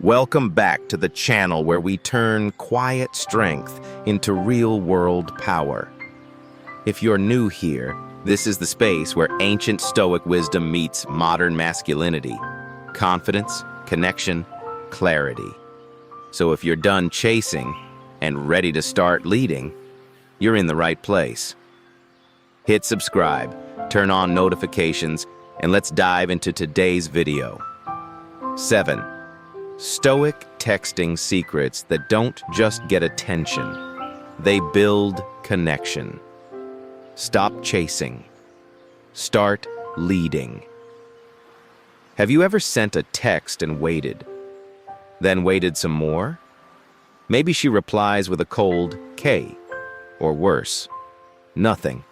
Welcome back to the channel where we turn quiet strength into real-world power. If you're new here, this is the space where ancient Stoic wisdom meets modern masculinity. Confidence, connection, clarity. So if you're done chasing and ready to start leading, you're in the right place. Hit subscribe, turn on notifications, and let's dive into today's video. 7. Stoic texting secrets that don't just get attention. They build connection. Stop chasing. Start leading. Have you ever sent a text and waited? Then waited some more? Maybe she replies with a cold K, or worse, nothing.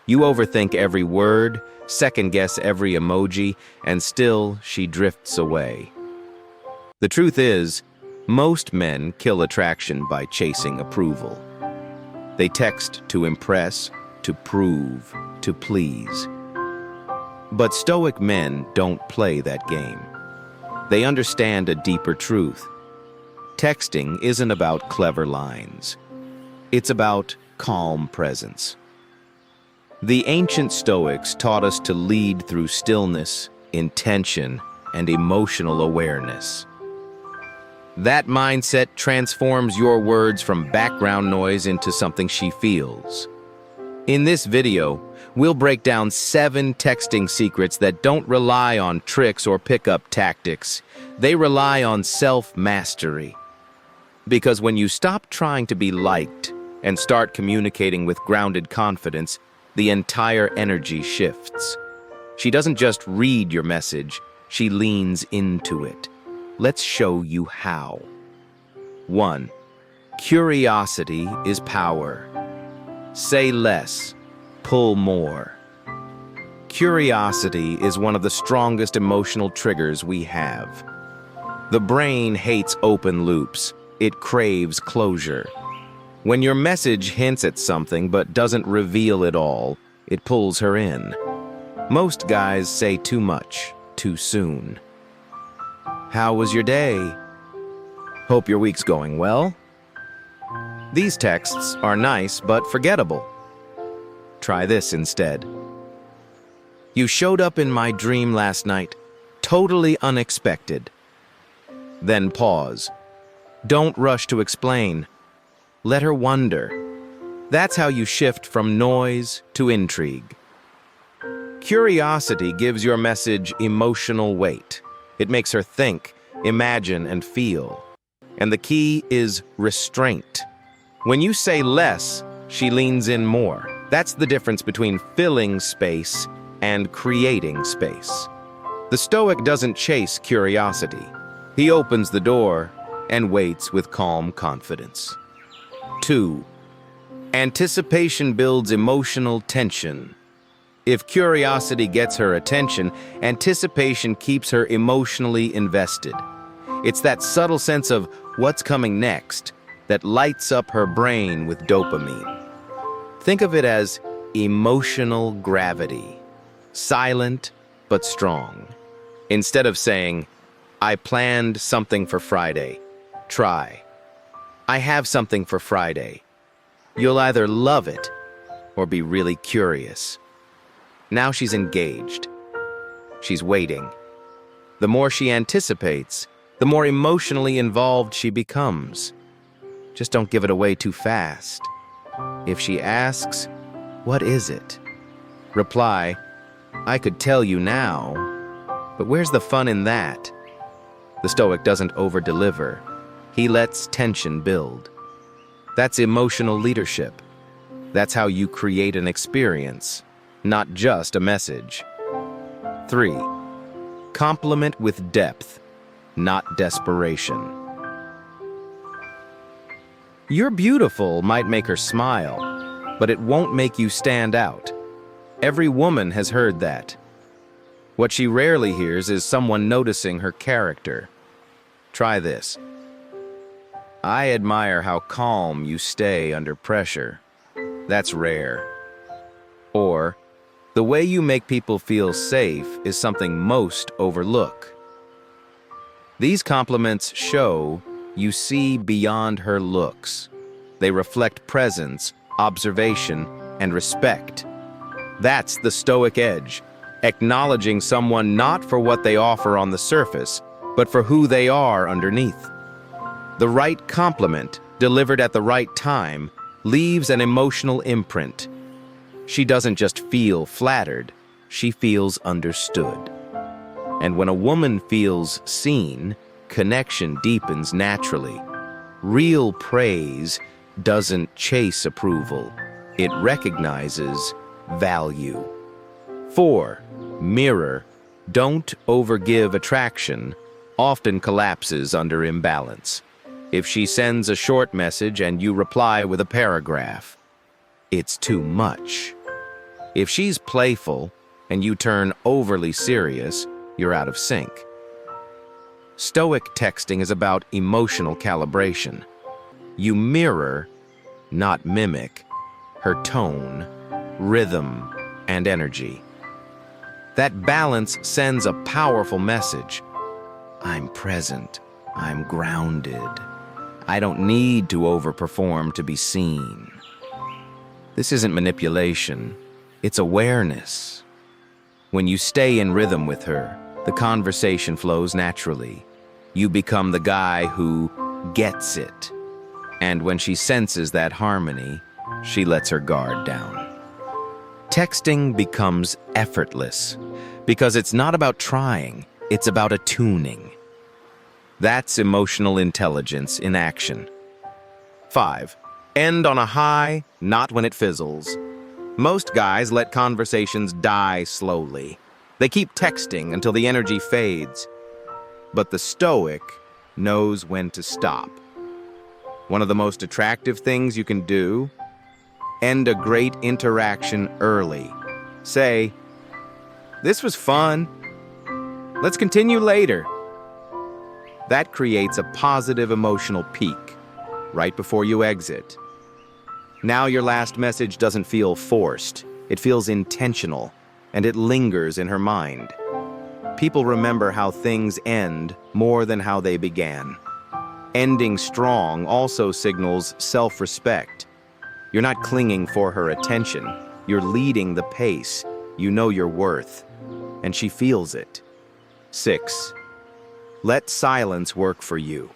You overthink every word, second-guess every emoji, and still she drifts away. The truth is, most men kill attraction by chasing approval. They text to impress, to prove, to please. But Stoic men don't play that game. They understand a deeper truth. Texting isn't about clever lines. It's about calm presence. The ancient Stoics taught us to lead through stillness, intention, and emotional awareness. That mindset transforms your words from background noise into something she feels. In this video, we'll break down 7 texting secrets that don't rely on tricks or pickup tactics. They rely on self-mastery. Because when you stop trying to be liked and start communicating with grounded confidence, the entire energy shifts. She doesn't just read your message, she leans into it. Let's show you how. 1. Curiosity is power. Say less, pull more. Curiosity is one of the strongest emotional triggers we have. The brain hates open loops. It craves closure. When your message hints at something but doesn't reveal it all, it pulls her in. Most guys say too much, too soon. How was your day? Hope your week's going well. These texts are nice but forgettable. Try this instead. You showed up in my dream last night, totally unexpected. Then pause. Don't rush to explain. Let her wonder. That's how you shift from noise to intrigue. Curiosity gives your message emotional weight. It makes her think, imagine, and feel. And the key is restraint. When you say less, she leans in more. That's the difference between filling space and creating space. The Stoic doesn't chase curiosity. He opens the door and waits with calm confidence. 2. Anticipation builds emotional tension. If curiosity gets her attention, anticipation keeps her emotionally invested. It's that subtle sense of what's coming next that lights up her brain with dopamine. Think of it as emotional gravity, silent but strong. Instead of saying, I planned something for Friday, try, I have something for Friday. You'll either love it or be really curious. Now she's engaged. She's waiting. The more she anticipates, the more emotionally involved she becomes. Just don't give it away too fast. If she asks, what is it? Reply, I could tell you now, but where's the fun in that? The Stoic doesn't over-deliver. He lets tension build. That's emotional leadership. That's how you create an experience, not just a message. 3. Compliment with depth, not desperation. You're beautiful might make her smile, but it won't make you stand out. Every woman has heard that. What she rarely hears is someone noticing her character. Try this. I admire how calm you stay under pressure. That's rare. Or, the way you make people feel safe is something most overlook. These compliments show you see beyond her looks. They reflect presence, observation, and respect. That's the Stoic edge, acknowledging someone not for what they offer on the surface, but for who they are underneath. The right compliment, delivered at the right time, leaves an emotional imprint. She doesn't just feel flattered, she feels understood. And when a woman feels seen, connection deepens naturally. Real praise doesn't chase approval, it recognizes value. 4. Mirror. Don't overgive attraction, often collapses under imbalance. If she sends a short message and you reply with a paragraph, it's too much. If she's playful and you turn overly serious, you're out of sync. Stoic texting is about emotional calibration. You mirror, not mimic, her tone, rhythm, and energy. That balance sends a powerful message. I'm present. I'm grounded. I don't need to overperform to be seen. This isn't manipulation. It's awareness. When you stay in rhythm with her, the conversation flows naturally. You become the guy who gets it. And when she senses that harmony, she lets her guard down. Texting becomes effortless because it's not about trying, it's about attuning. That's emotional intelligence in action. 5. End on a high, not when it fizzles. Most guys let conversations die slowly. They keep texting until the energy fades. But the Stoic knows when to stop. One of the most attractive things you can do: end a great interaction early. Say, "This was fun. Let's continue later." That creates a positive emotional peak right before you exit. Now your last message doesn't feel forced. It feels intentional, and it lingers in her mind. People remember how things end more than how they began. Ending strong also signals self-respect. You're not clinging for her attention. You're leading the pace. You know your worth, and she feels it. 6. Let silence work for you.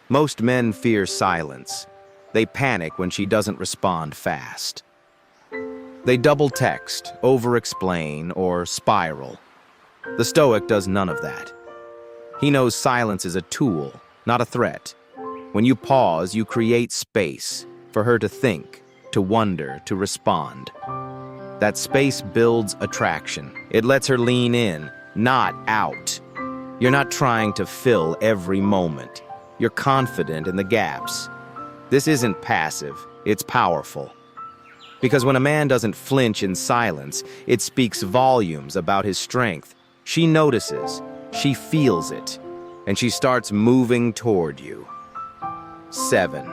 Most men fear silence. They panic when she doesn't respond fast. They double text, over-explain, or spiral. The Stoic does none of that. He knows silence is a tool, not a threat. When you pause, you create space for her to think, to wonder, to respond. That space builds attraction. It lets her lean in, not out. You're not trying to fill every moment. You're confident in the gaps. This isn't passive, it's powerful. Because when a man doesn't flinch in silence, it speaks volumes about his strength. She notices, she feels it, and she starts moving toward you. 7.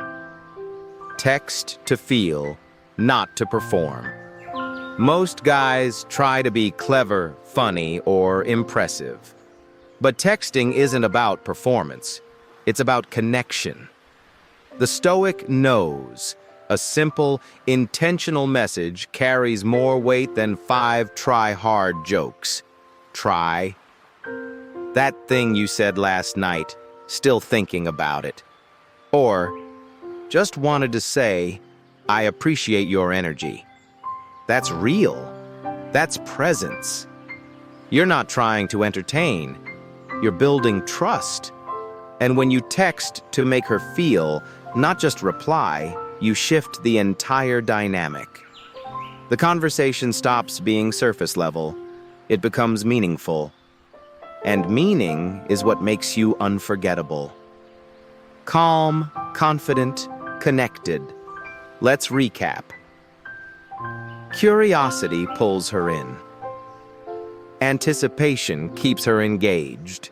Text to feel, not to perform. Most guys try to be clever, funny, or impressive. But texting isn't about performance. It's about connection. The Stoic knows a simple, intentional message carries more weight than 5 try-hard jokes. Try. That thing you said last night, still thinking about it. Or, just wanted to say, I appreciate your energy. That's real. That's presence. You're not trying to entertain. You're building trust. And when you text to make her feel, not just reply, you shift the entire dynamic. The conversation stops being surface level. It becomes meaningful. And meaning is what makes you unforgettable. Calm, confident, connected. Let's recap. Curiosity pulls her in. Anticipation keeps her engaged.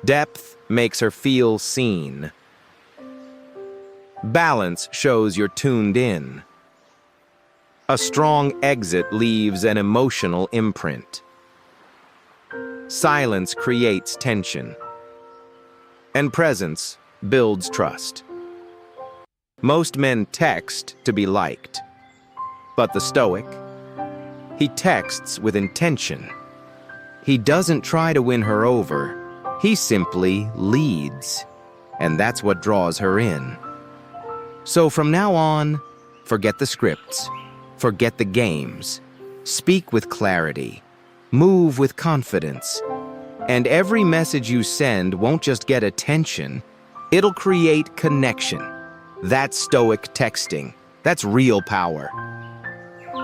Depth makes her feel seen. Balance shows you're tuned in. A strong exit leaves an emotional imprint. Silence creates tension. And presence builds trust. Most men text to be liked. But the Stoic, he texts with intention. He doesn't try to win her over. He simply leads. And that's what draws her in. So from now on, forget the scripts. Forget the games. Speak with clarity. Move with confidence. And every message you send won't just get attention. It'll create connection. That's Stoic texting. That's real power.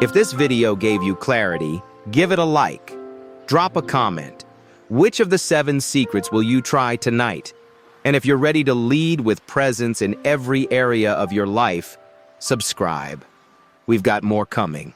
If this video gave you clarity, give it a like. Drop a comment. Which of the 7 secrets will you try tonight? And if you're ready to lead with presence in every area of your life, subscribe. We've got more coming.